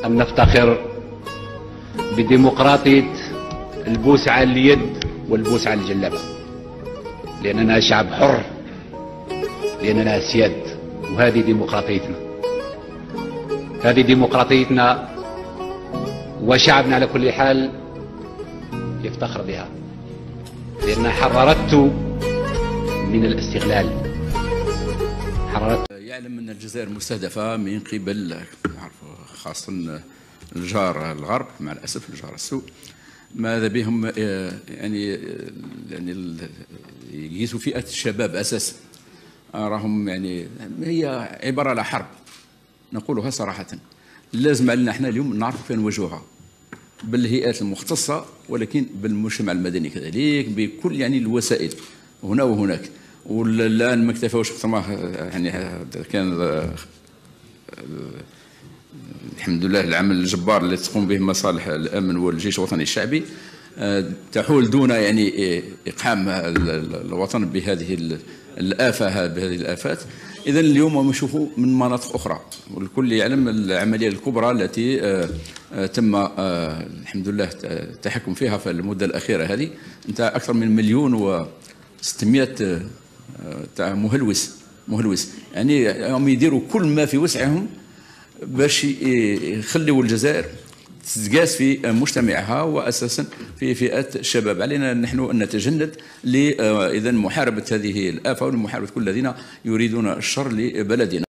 أن نفتخر بديمقراطية البوس على اليد والبوس على الجلابة، لأننا شعب حر، لأننا أسياد، وهذه ديمقراطيتنا. هذه ديمقراطيتنا، وشعبنا على كل حال يفتخر بها، لأنها حررته من الاستغلال. يعلم أن الجزائر مستهدفة من قبل خاصة الجار الغرب، مع الأسف الجار السوء، ماذا بهم يعني يقيسوا فئة الشباب أساسا. راهم يعني هي عبارة على حرب، نقولها صراحة. لازم علينا احنا اليوم نعرف فين نواجهوها، بالهيئات المختصة، ولكن بالمجتمع المدني كذلك، بكل يعني الوسائل هنا وهناك. والآن ما اكتفاوش يعني كان الحمد لله العمل الجبار اللي تقوم به مصالح الامن والجيش الوطني الشعبي تحول دون يعني اقحام الوطن بهذه الآفة، بهذه الآفات. إذا اليوم نشوفوا من مناطق أخرى، والكل يعلم العملية الكبرى التي تم الحمد لله التحكم فيها في المدة الأخيرة هذه. أنت أكثر من 1,600,000 تاع مهلوس، يعني هم يديروا كل ما في وسعهم باش يخليوا الجزائر تتقاس في مجتمعها، واساسا في فئات الشباب. علينا نحن ان نتجند اذا محاربه هذه الافه، ومحاربه كل الذين يريدون الشر لبلدنا.